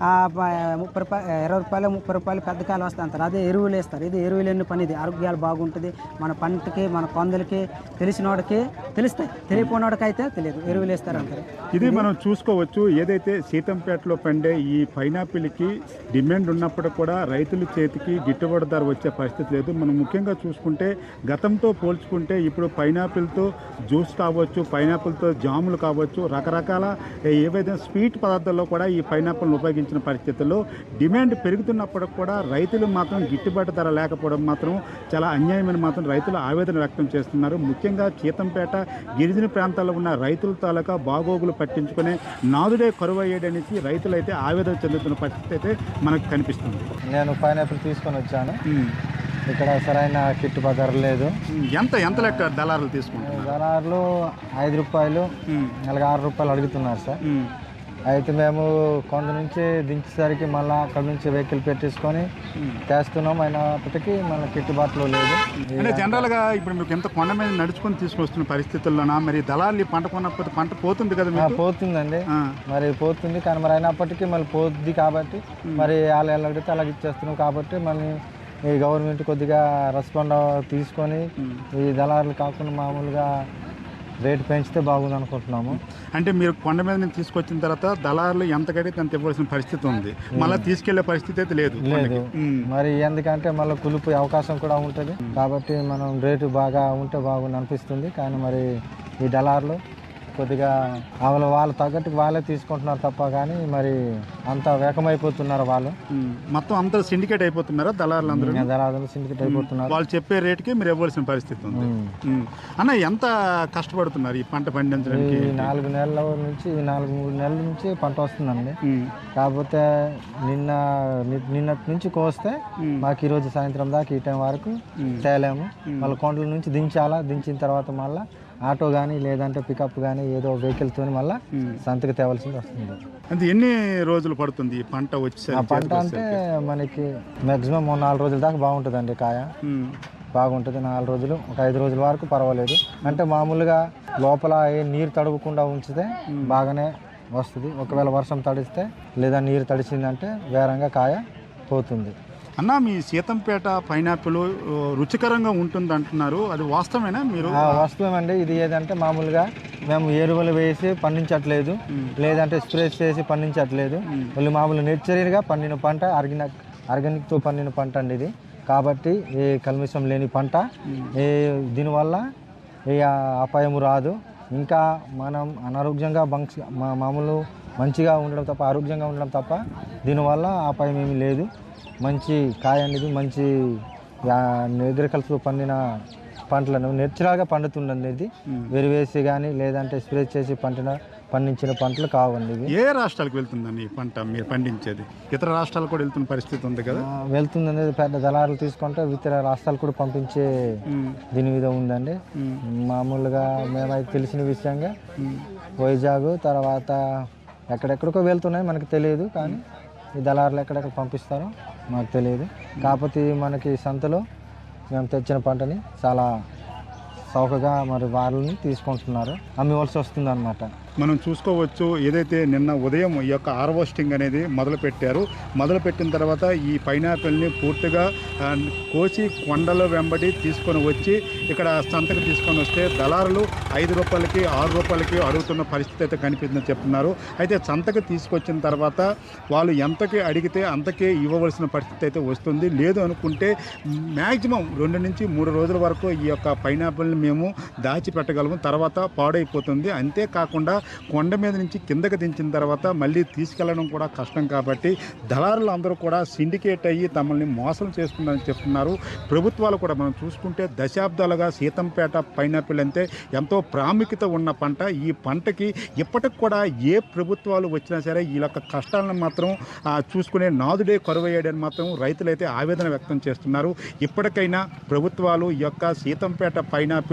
D: 30 రూపాయలు 20 రూపాయలు 30 రూపాయలు పెద్ద కాయలు వస్తాయి అంటారు. అదే ఎరువులు వేస్తారు. ఇది ఎరువులు ఎన్ని పనిది ఆరోగ్యాలు బాగుంటుంది. మన పంటకి మన కొందలకి తెలిసినోడికి తెలుస్తాయి, తెలియపోయినోడికి అయితే తెలియదు. ఎరువులు వేస్తారు అంటారు.
C: ఇది మనం చూసుకోవచ్చు. ఏదైతే సీతంపేటలో పండే ఈ పైనాపిల్కి డిమాండ్ ఉన్నప్పుడు కూడా రైతుల చేతికి గిట్టుబాటు ధర వచ్చే పరిస్థితి లేదు. మనం ముఖ్యంగా చూసుకుంటే గతంతో పోల్చుకుంటే ఇప్పుడు పైనాపిల్తో జ్యూస్ కావచ్చు, పైనాపిల్తో జాములు కావచ్చు, రకరకాల ఏవైతే స్వీట్ పదార్థాల్లో కూడా ఈ పైనాపిల్ని ఉపయోగించిన పరిస్థితుల్లో డిమాండ్ పెరుగుతున్నప్పుడు కూడా రైతులు మాత్రం గిట్టుబాటు ధర లేకపోవడం మాత్రం చాలా అన్యాయమైన మాత్రం రైతులు ఆవేదన వ్యక్తం చేస్తున్నారు. ముఖ్యంగా సీతంపేట గిరిజన ప్రాంతాల్లో ఉన్న రైతుల తాలూకా బాగోగులు పట్టించుకునే నాదుడే కరువయ్యేడనేసి రైతులు అయితే ఆవేదన చెందుతున్న పరిస్థితి అయితే మనకు కనిపిస్తుంది.
G: నేను పైనాపిల్ తీసుకొని వచ్చాను. ఇక్కడ సరైన గిట్టుబాటు ధర లేదు.
C: ఎంత లెక్క దళారులు తీసుకుంటారు?
G: దళారులు 5 రూపాయలు అలాగే 6 రూపాయలు అడుగుతున్నారు సార్. అయితే మేము కొంత నుంచి దించేసరికి మళ్ళీ అక్కడ నుంచి వెహికల్ పెట్టేసుకొని తెస్తున్నాం. అయినప్పటికీ మన గిట్టుబాటులో లేదు.
C: అంటే జనరల్గా ఇప్పుడు మీకు ఎంత కొండ మీద నడుచుకొని తీసుకొస్తున్న పరిస్థితుల్లోనా మరి దళాలు పంట కొనకపోతే పంట పోతుంది కదా?
G: పోతుందండి, మరి పోతుంది. కానీ మరి అయినప్పటికీ మళ్ళీ పోతుంది కాబట్టి మరి వాళ్ళు ఎలా అడిగితే అలాగ ఇచ్చేస్తున్నాం. కాబట్టి మళ్ళీ ఈ గవర్నమెంట్ కొద్దిగా రెస్పాండ్ తీసుకొని ఈ దళారులు కాకుండా మామూలుగా రేటు పెంచితే బాగుంది అనుకుంటున్నాము.
C: అంటే మీరు కొండ మీద నుంచి తీసుకొచ్చిన తర్వాత దళారులు ఎంత కడిగితే అంత ఇవ్వాల్సిన పరిస్థితి ఉంది, మళ్ళీ తీసుకెళ్లే పరిస్థితి అయితే లేదు.
G: మరి ఎందుకంటే మళ్ళీ కులిపోయే అవకాశం కూడా ఉంటుంది. కాబట్టి మనం రేటు బాగా ఉంటే బాగుంది అనిపిస్తుంది. కానీ మరి ఈ దళారులు కొద్దిగా వాళ్ళ తగ్గట్టుకు వాళ్ళే తీసుకుంటున్నారు తప్ప కానీ మరి అంత వేగమైపోతున్నారు వాళ్ళు.
C: మొత్తం అందరూ సిండికేట్ అయిపోతున్నారా దళారులు?
G: దళారులు సిండికేట్ అయిపోతున్నారు.
C: వాళ్ళు చెప్పే రేటుకి మీరు ఇవ్వాల్సిన పరిస్థితి ఉంది. అన్న ఎంత కష్టపడుతున్నారు ఈ పంట పండించడానికి?
G: 4 నెలల నుంచి 4-3 నెలల నుంచి పంట వస్తుందండి. కాకపోతే నిన్నటి నుంచి కోస్తే మాకు ఈరోజు సాయంత్రం దాకా ఈ టైం వరకు తేలేము. మళ్ళీ కొండల నుంచి దించాలా, దించిన తర్వాత మళ్ళీ ఆటో కానీ లేదంటే పికప్ కానీ ఏదో వెహికల్తో మళ్ళీ సంతకు తేవాల్సింది వస్తుంది.
C: అంటే ఎన్ని రోజులు పడుతుంది ఈ పంట వచ్చి?
G: ఆ పంట అంటే మనకి మ్యాక్సిమం 4 రోజుల దాకా బాగుంటుందండి. కాయ బాగుంటుంది. 4 రోజులు, ఒక 5 రోజుల వరకు పర్వాలేదు. అంటే మామూలుగా లోపల ఏ నీరు తడవకుండా ఉంచితే బాగానే వస్తుంది. ఒకవేళ వర్షం తడిస్తే లేదా నీరు తడిచిందంటే వేరంగా కాయ పోతుంది.
C: అన్న, మీ సీతంపేట పైనాపిల్ రుచికరంగా ఉంటుంది అంటున్నారు, అది వాస్తవేనా? మీరు
G: వాస్తవమండి. ఇది ఏదంటే మామూలుగా మేము ఎరువులు వేసి పండించట్లేదు, లేదంటే స్ప్రే చేసి పండించట్లేదు. వాళ్ళు మామూలు నేచురల్గా పండిన పంట, ఆర్గానిక్తో పండిన పంట అండి ఇది. కాబట్టి ఏ కల్మిషం లేని పంట, దీనివల్ల ఏ అపాయం రాదు. ఇంకా మనం అనారోగ్యంగా మామూలు మంచిగా ఉండడం తప్ప, ఆరోగ్యంగా ఉండడం తప్ప దీనివల్ల అపాయం ఏమీ లేదు. మంచి కాయ అనేది మంచి అగ్రికల్చర్ పండిన పంటలను నేచురల్గా పండుతుందండి. ఇది వెరివేసి కానీ లేదంటే స్ప్రే చేసి పండించిన పంటలు కావండి ఇవి.
C: ఏ రాష్ట్రాలకు వెళ్తుందండి ఈ పంట మీరు పండించేది? ఇతర రాష్ట్రాలు కూడా వెళ్తున్న పరిస్థితి ఉంది కదా?
G: వెళ్తుందండి. పెద్ద దళారులు తీసుకుంటే ఇతర రాష్ట్రాలు కూడా పంపించే దీని మీద ఉందండి. మామూలుగా మేమైతే తెలిసిన విషయంగా వైజాగ్ తర్వాత ఎక్కడెక్కడికో వెళ్తున్నాయి, మనకు తెలియదు. కానీ ఈ దళారులు ఎక్కడెక్కడ పంపిస్తారో మాకు తెలియదు. కాకపోతే మనకి సంతలో మేము తెచ్చిన పంటని చాలా చౌకగా మరి వాళ్ళని తీసుకుంటున్నారు, అమ్మివలసి వస్తుంది అన్నమాట.
C: మనం చూసుకోవచ్చు, ఏదైతే నిన్న ఉదయం ఈ యొక్క హార్వెస్టింగ్ అనేది మొదలుపెట్టిన తర్వాత ఈ పైనాపిల్ని పూర్తిగా కోసి కొండల వెంబడి తీసుకొని వచ్చి ఇక్కడ సంతకు తీసుకొని వస్తే దళారులు 5 రూపాయలకి 6 రూపాయలకి అడుగుతున్న పరిస్థితి అయితే కనిపిస్తుందని చెప్తున్నారు. అయితే సంతకు తీసుకొచ్చిన తర్వాత వాళ్ళు ఎంతకి అడిగితే అంతకే ఇవ్వవలసిన పరిస్థితి అయితే వస్తుంది. లేదు అనుకుంటే మ్యాక్సిమం 2 నుంచి 3 రోజుల వరకు ఈ యొక్క పైనాపిల్ని మేము దాచిపెట్టగలము, తర్వాత పాడైపోతుంది. అంతేకాకుండా కొండ మీద నుంచి కిందకి దించిన తర్వాత మళ్ళీ తీసుకెళ్లడం కూడా కష్టం. కాబట్టి దళారులు అందరూ కూడా సిండికేట్ అయ్యి తమల్ని మోసం చేస్తుందని చెప్తున్నారు. ప్రభుత్వాలు కూడా మనం చూసుకుంటే దశాబ్దాలుగా సీతంపేట పైనాపిల్ అంటే ఎంతో ప్రాముఖ్యత ఉన్న పంట. ఈ పంటకి ఇప్పటికి కూడా ఏ ప్రభుత్వాలు వచ్చినా సరే ఈ యొక్క కష్టాలను మాత్రం చూసుకునే నాదుడే కరువయ్యాడని మాత్రం రైతులైతే ఆవేదన వ్యక్తం చేస్తున్నారు. ఇప్పటికైనా ప్రభుత్వాలు ఈ యొక్క సీతంపేట పైనాపిల్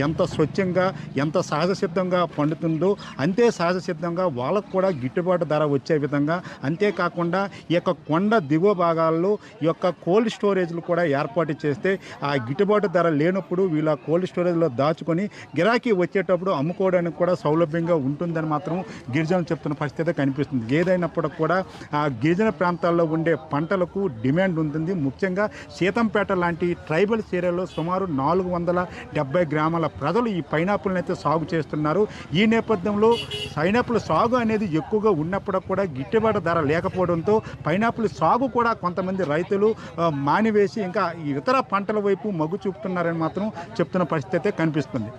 C: ఎంత స్వచ్ఛంగా ఎంత సహజసిద్ధంగా పండుతుందో అంతే సహజసిద్ధంగా వాళ్ళకు కూడా గిట్టుబాటు ధర వచ్చే విధంగా, అంతేకాకుండా ఈ యొక్క కొండ దిగువ భాగాల్లో ఈ యొక్క కోల్డ్ స్టోరేజ్లు కూడా ఏర్పాటు చేస్తే ఆ గిట్టుబాటు ధర లేనప్పుడు వీళ్ళ కోల్డ్ స్టోరేజ్లో దాచుకొని గిరాకీ వచ్చేటప్పుడు అమ్ముకోవడానికి కూడా సౌలభ్యంగా ఉంటుందని మాత్రం గిరిజనులు చెప్తున్న పరిస్థితి కనిపిస్తుంది. ఏదైనప్పటికీ కూడా ఆ గిరిజన ప్రాంతాల్లో ఉండే పంటలకు డిమాండ్ ఉంటుంది. ముఖ్యంగా సీతంపేట లాంటి ట్రైబల్ ఏరియాలో సుమారు 470 గ్రామాల ప్రజలు ఈ పైనాపిల్ని అయితే సాగు చేస్తున్నారు. ఈ నేపథ్యంలో పైనాపిల్ సాగు అనేది ఎక్కువగా ఉన్నప్పుడు కూడా గిట్టుబాటు ధర లేకపోవడంతో పైనాపిల్ సాగు కూడా కొంతమంది రైతులు మానివేసి ఇంకా ఇతర పంటల వైపు మొగ్గు చూపుతున్నారని మాత్రం చెప్తున్న పరిస్థితి అయితే కనిపిస్తుంది.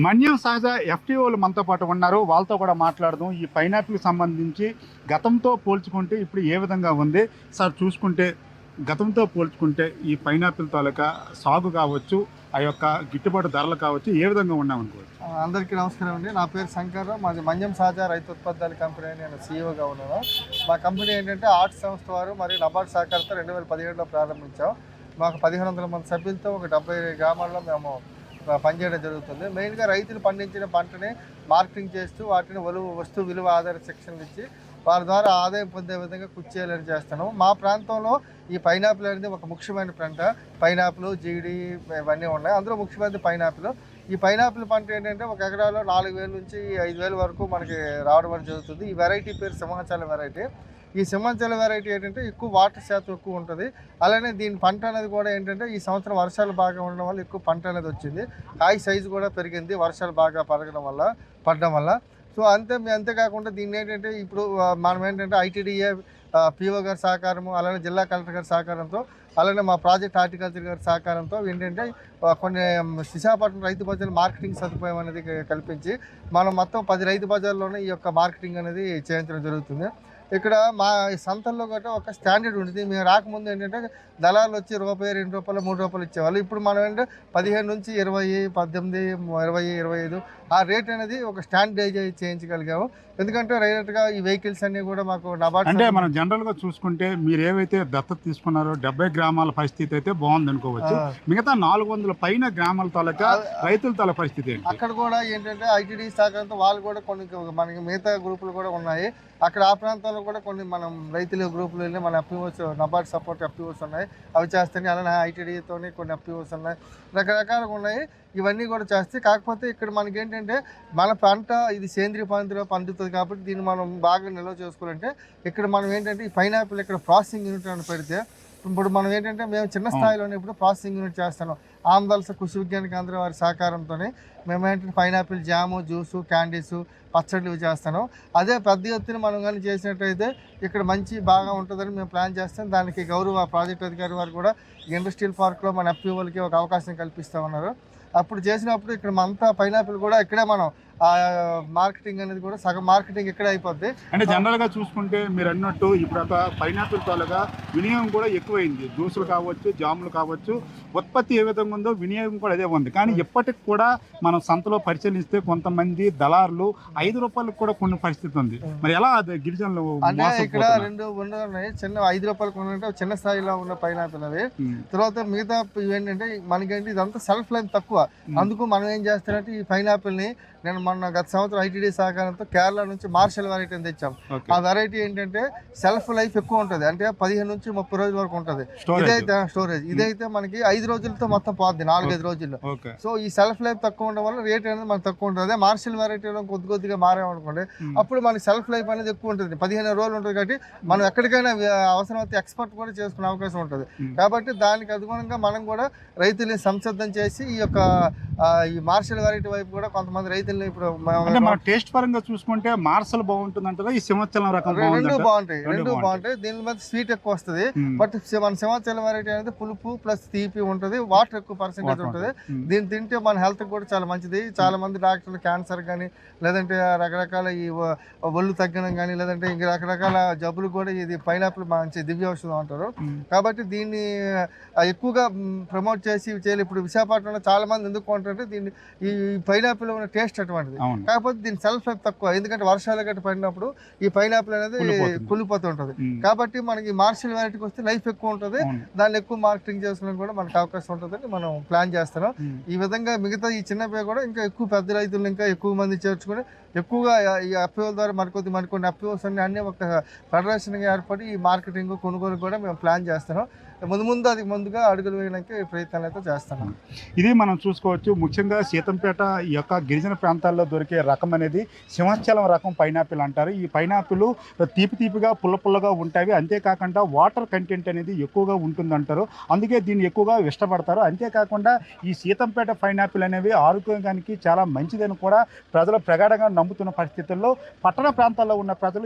C: మన్యం సహజ ఎఫ్టీఓలు మనతో పాటు ఉన్నారు, వాళ్ళతో కూడా మాట్లాడదాం. ఈ పైనాపిల్కి సంబంధించి గతంతో పోల్చుకుంటే ఇప్పుడు ఏ విధంగా ఉంది సార్? చూసుకుంటే గతంతో పోల్చుకుంటే ఈ పైనాపిల్ తాలూకా సాగు కావచ్చు, ఆ యొక్క గిట్టుబాటు ధరలు కావచ్చు, ఏ విధంగా ఉన్నామనుకోవచ్చు?
H: అందరికీ నమస్కారం అండి. నా పేరు శంకర్. మాది మన్యం సహజ రైతు ఉత్పత్తుల కంపెనీ, నేను సీఈఓగా ఉన్నాను. మా కంపెనీ ఏంటంటే ఆర్ట్స్ సంస్థ వారు మరియు నబార్డ్ సహకారంతో 2017లో ప్రారంభించాం. మాకు 1500 మంది సభ్యులతో ఒక 70 గ్రామాల్లో మేము పనిచేయడం జరుగుతుంది. మెయిన్గా రైతులు పండించిన పంటని మార్కెటింగ్ చేస్తూ వాటిని వస్తు విలువ ఆధార సెక్షన్లు ఇచ్చి వారి ద్వారా ఆదాయం పొందే విధంగా కృషి చేయాలని చేస్తాను. మా ప్రాంతంలో ఈ పైనాపిల్ అనేది ఒక ముఖ్యమైన పంట. పైనాపిల్, జీడి ఇవన్నీ ఉన్నాయి. అందులో ముఖ్యమైనది పైనాపిల్. ఈ పైనాపిల్ పంట ఏంటంటే ఒక ఎకరాలో 4000 నుంచి 5000 వరకు మనకి రావడం జరుగుతుంది. ఈ వెరైటీ పేరు సింహాచలం వెరైటీ. ఈ సింహాచలం వెరైటీ ఏంటంటే ఎక్కువ వాటర్ శాతం ఎక్కువ ఉంటుంది. అలానే దీని పంట అనేది కూడా ఏంటంటే ఈ సంవత్సరం వర్షాలు బాగా ఉండడం వల్ల ఎక్కువ పంట అనేది వచ్చింది. కాయ సైజు కూడా పెరిగింది వర్షాలు బాగా పడడం వల్ల. సో అంతేకాకుండా దీన్ని ఏంటంటే ఇప్పుడు మనం ఏంటంటే ఐటీడీఏ పిఓ గారి సహకారము, అలానే జిల్లా కలెక్టర్ గారి సహకారంతో, అలానే మా ప్రాజెక్ట్ హార్టికల్చర్ గారి సహకారంతో ఏంటంటే కొన్ని విశాఖపట్నం రైతు బజార్ మార్కెటింగ్ సదుపాయం అనేది కల్పించి మనం మొత్తం 10 రైతు బజార్లోనే ఈ యొక్క మార్కెటింగ్ అనేది చేయించడం జరుగుతుంది. ఇక్కడ మా సంతల్లో గట్రా ఒక స్టాండర్డ్ ఉంటుంది. మేము రాకముందు ఏంటంటే దళాలు వచ్చి రూపాయి, 2 రూపాయలు, 3 రూపాయలు ఇచ్చేవాళ్ళు. ఇప్పుడు మనం ఏంటంటే 15 నుంచి 20, 18, 20, 25 ఆ రేట్ అనేది ఒక స్టాండర్డైజ్ చేయించగలిగాము. ఎందుకంటే డైరెక్ట్గా ఈ వెహికల్స్ అన్నీ కూడా మాకు నబార్డ్
C: అంటే మనం జనరల్గా చూసుకుంటే మీరు ఏవైతే దత్తత తీసుకున్నారో 70 గ్రామాల పరిస్థితి అయితే బాగుంది అనుకోవచ్చు. మిగతా 400 పైన గ్రామాల తాలూకా రైతుల తాలూకా పరిస్థితి ఏంటి?
H: అక్కడ కూడా ఏంటంటే ఐటీడీ సహకారంతో వాళ్ళు కూడా కొన్ని మనకి మిగతా గ్రూపులు కూడా ఉన్నాయి. అక్కడ ఆ ప్రాంతాల్లో కూడా కొన్ని మనం రైతుల గ్రూపులు వెళ్ళి మన ఎఫ్పిఓస్ నబార్డ్ సపోర్ట్ ఎఫ్పిఓస్ ఉన్నాయి, అవి చేస్తాయి. అలానే ఐటీడీతో కొన్ని ఎఫ్పిఓస్ ఉన్నాయి, రకరకాలుగా ఉన్నాయి. ఇవన్నీ కూడా చేస్తాయి. కాకపోతే ఇక్కడ మనకి ఏంటంటే మన పంట ఇది సేంద్రియ పద్ధతిలో పండుతుంది కాబట్టి దీన్ని మనం బాగా నిల్వ చేసుకోవాలంటే ఇక్కడ మనం ఏంటంటే ఈ పైనాపిల్ ఇక్కడ ప్రాసెసింగ్ యూనిట్ అని పెడితే ఇప్పుడు మనం ఏంటంటే మేము చిన్న స్థాయిలోనే ఇప్పుడు ప్రాసెసింగ్ యూనిట్ చేస్తున్నాం. ఆంధ్రప్రదేశ్ కృషి విజ్ఞాన కేంద్రం వారి సహకారంతోనే మేము ఏంటంటే పైనాపిల్ జాము, జ్యూసు, క్యాండీసు, పచ్చళ్ళు ఇవి చేస్తాను. అదే పెద్ద ఎత్తున మనం కానీ చేసినట్టయితే ఇక్కడ మంచి బాగా ఉంటుందని మేము ప్లాన్ చేస్తాం. దానికి గౌరవ ప్రాజెక్ట్ అధికారి వారు కూడా ఇండస్ట్రియల్ పార్క్లో మన ఎఫ్పిఓలకి ఒక అవకాశం కల్పిస్తామన్నారు. అప్పుడు చేసినప్పుడు ఇక్కడ అంతా పైనాపిల్ కూడా ఇక్కడే మనం మార్కెటింగ్ అనేది కూడా సగం మార్కెటింగ్ ఇక్కడే అయిపోద్ది.
C: అంటే జనరల్గా చూసుకుంటే మీరు అన్నట్టు ఇప్పుడు ఒక పైనాపిల్ తాలూకా వినియోగం కూడా ఎక్కువైంది. జ్యూసులు కావచ్చు, జాములు కావచ్చు, ఉత్పత్తి ఏ విధంగా ఉందో వినియోగం కూడా అదే ఉంది. కానీ ఇప్పటికి కూడా మనం సంతలో పరిశీలిస్తే కొంతమంది దళారులు 5 రూపాయలకు కూడా కొన్ని పరిస్థితి ఉంది. మరి ఎలా అది గిరిజనులు
H: అంటే ఇక్కడ 2 ఉన్నాయి. చిన్న 5 రూపాయలకు ఉన్నట్టు చిన్న స్థాయిలో ఉన్న పైనాపిల్ అవి. తర్వాత మిగతా ఏంటంటే మనకేంటి ఇదంతా సెల్ఫ్ లైఫ్ తక్కువ. అందుకు మనం ఏం చేస్తారంటే ఈ పైనాపిల్ని నేను మొన్న గత సంవత్సరం ఐటీడీ సహకారంతో కేరళ నుంచి మార్షల్ వెరైటీ అని తెచ్చాం. ఆ వెరైటీ ఏంటంటే సెల్ఫ్ లైఫ్ ఎక్కువ ఉంటుంది, అంటే 15 నుంచి 30 రోజుల వరకు ఉంటుంది. ఇదైతే స్టోరేజ్ ఇదైతే మనకి 5 రోజులతో మొత్తం పోద్ది, 4-5 రోజుల్లో. సో ఈ సెల్ఫ్ లైఫ్ తక్కువ ఉండడం వల్ల రేట్ అనేది మనకు తక్కువ ఉంటుంది. అదే మార్షల్ వెరైటీలో కొద్దిగా మారామనుకోండి, అప్పుడు మనకి సెల్ఫ్ లైఫ్ అనేది ఎక్కువ ఉంటుంది, 15 రోజులు ఉంటుంది. కాబట్టి మనం ఎక్కడికైనా అవసరమైతే ఎక్స్పోర్ట్ కూడా చేసుకునే అవకాశం ఉంటుంది. కాబట్టి దానికి అనుగుణంగా మనం కూడా రైతుల్ని సంసిద్ధం చేసి ఈ యొక్క ఈ మార్షల్ వెరైటీ వైపు కూడా కొంతమంది రైతుల్ని ఇప్పుడు
C: టేస్ట్ పరంగా చూసుకుంటే మార్షల్ బాగుంటుంది అంటారా, ఈ సింహాచలం రకం
H: రెండు బాగుంటాయి. దీని మీద స్వీట్ ఎక్కువ వస్తుంది. బట్ మన సింహాచలం వెరైటీ అనేది పులుపు ప్లస్ తీపి ఉంటుంది, వాటర్ ఎక్కువ పర్సెంటేజ్ ఉంటుంది. దీన్ని తింటే మన హెల్త్ కూడా చాలా మంచిది. చాలా మంది డాక్టర్లు క్యాన్సర్ కానీ లేదంటే రకరకాల ఈ ఒళ్ళు తగ్గడం కానీ లేదంటే ఇంక రకరకాల జబ్బులు కూడా ఇది పైనాపిల్ మంచి దివ్య ఔషధం అంటారు. కాబట్టి దీన్ని ఎక్కువగా ప్రమోట్ చేసి చేయాలి. ఇప్పుడు విశాఖపట్నంలో చాలా మంది ఎందుకు కొంటారంటే దీన్ని ఈ పైనాపిల్ ఉన్న టేస్ట్ అటువంటిది. కాకపోతే దీని సెల్ఫ్ లైఫ్ తక్కువ, ఎందుకంటే వర్షాలు గట్టి పడినప్పుడు ఈ పైనాపిల్ అనేది కుళ్ళిపోతుంటది. కాబట్టి మనకి మార్షల్ వెరైటీకి వస్తే లైఫ్ ఎక్కువ ఉంటుంది, దాన్ని ఎక్కువ మార్కెటింగ్ చేసుకోవడానికి కూడా మనకు అవకాశం ఉంటుందని మనం ప్లాన్ చేస్తున్నాం. ఈ విధంగా మిగతా ఈ చిన్నపై కూడా ఇంకా ఎక్కువ పెద్ద రైతులు ఇంకా ఎక్కువ మంది చేర్చుకుని ఎక్కువగా ఈ ఎఫ్పిఓల ద్వారా మరికొన్ని ఎఫ్పిఓస్ అన్ని ఒక ఫెడరేషన్గా ఏర్పడి ఈ మార్కెటింగ్ కొనుగోలు కూడా మేము ప్లాన్ చేస్తున్నాం. ముందుగా అడుగులు వేయడానికి ప్రయత్నాలు అయితే చేస్తున్నాం.
C: ఇది మనం చూసుకోవచ్చు. ముఖ్యంగా సీతంపేట ఈ యొక్క గిరిజన ప్రాంతాల్లో దొరికే రకం అనేది సింహాచలం రకం పైనాపిల్ అంటారు. ఈ పైనాపిల్ తీపిగా పుల్లగా ఉంటాయి. అంతేకాకుండా వాటర్ కంటెంట్ అనేది ఎక్కువగా ఉంటుందంటారు, అందుకే దీన్ని ఎక్కువగా ఇష్టపడతారు. అంతేకాకుండా ఈ సీతంపేట పైనాపిల్ అనేవి ఆరోగ్యానికి చాలా మంచిదని కూడా ప్రజలు ప్రగాఢంగా నమ్ముతున్న పరిస్థితుల్లో పట్టణ ప్రాంతాల్లో ఉన్న ప్రజలు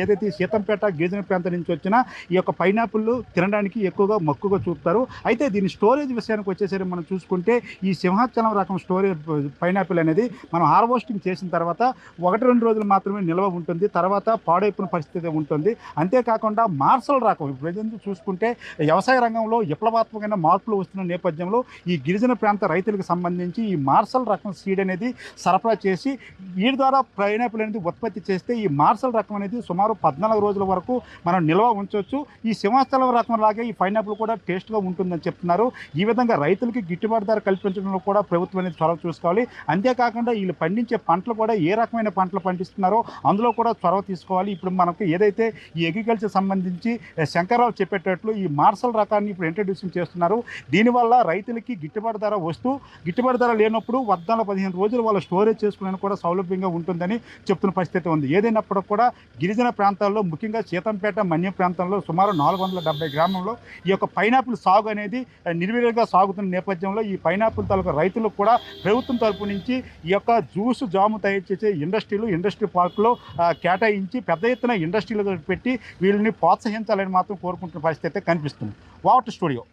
C: ఏదైతే సీతంపేట గిరిజన ప్రాంతం నుంచి వచ్చినా ఈ యొక్క పైనాపిల్ తినడానికి ఎక్కువగా మక్కువగా చూపుతారు. అయితే దీని స్టోరేజ్ విషయానికి వచ్చేసరికి మనం చూసుకుంటే ఈ సింహాచలం రకం స్టోరేజ్ పైనాపిల్ అనేది మనం హార్వెస్టింగ్ చేసిన తర్వాత 1-2 రోజులు మాత్రమే నిల్వ ఉంటుంది, తర్వాత పాడైపోయిన పరిస్థితి ఉంటుంది. అంతేకాకుండా మార్షల్ రకం ప్రజెంట్ చూసుకుంటే వ్యవసాయ రంగంలో విప్లవాత్మకమైన మార్పులు వస్తున్న నేపథ్యంలో ఈ గిరిజన ప్రాంత రైతులకు సంబంధించి ఈ మార్షల్ రకం సీడ్ అనేది సరఫరా చేసి వీటి ద్వారా పైనాపిల్ అనేది ఉత్పత్తి చేస్తే ఈ మార్షల్ రకం అనేది సుమారు 14 రోజుల వరకు మనం నిల్వ ఉంచవచ్చు. ఈ సింహాచలం రకం లాగే ఈ పైనాపిల్ కూడా టేస్ట్గా ఉంటుందని చెప్తున్నారు. ఈ విధంగా రైతులకి గిట్టుబాటు ధర కల్పించడంలో కూడా ప్రభుత్వం అనేది చొరవ చూసుకోవాలి. అంతేకాకుండా వీళ్ళు పండించే పంటలు కూడా ఏ రకమైన పంటలు పండిస్తున్నారో అందులో కూడా చొరవ తీసుకోవాలి. ఇప్పుడు మనకు ఏదైతే ఈ అగ్రికల్చర్ సంబంధించి శంకర్రావు చెప్పేటట్లు ఈ మార్షల్ రకాన్ని ఇప్పుడు ఇంట్రడ్యూసింగ్ చేస్తున్నారు. దీనివల్ల రైతులకి గిట్టుబాటు ధర గిట్టుబాటు ధర లేనప్పుడు 15 రోజులు వాళ్ళ స్టోరేజ్ చేసుకోవడానికి కూడా సౌలభ్యంగా ఉంటుందని చెప్తున్న పరిస్థితి ఉంది. ఏదైనప్పటికీ కూడా గిరిజన ప్రాంతాల్లో ముఖ్యంగా సీతంపేట మన్యం ప్రాంతంలో సుమారు 470 గ్రామంలో ఈ యొక్క పైనాపిల్ సాగు అనేది నిర్వీర్యంగా సాగుతున్న నేపథ్యంలో ఈ పైనాపిల్ తాలూకా రైతులకు కూడా ప్రభుత్వం తరపు నుంచి ఈ యొక్క జ్యూస్ జాము తయారు చేసే ఇండస్ట్రీ పార్కులో కేటాయించి పెద్ద ఎత్తున ఇండస్ట్రీలు పెట్టి వీళ్ళని ప్రోత్సహించాలని మాత్రం కోరుకుంటున్న పరిస్థితి అయితే కనిపిస్తుంది. What studio.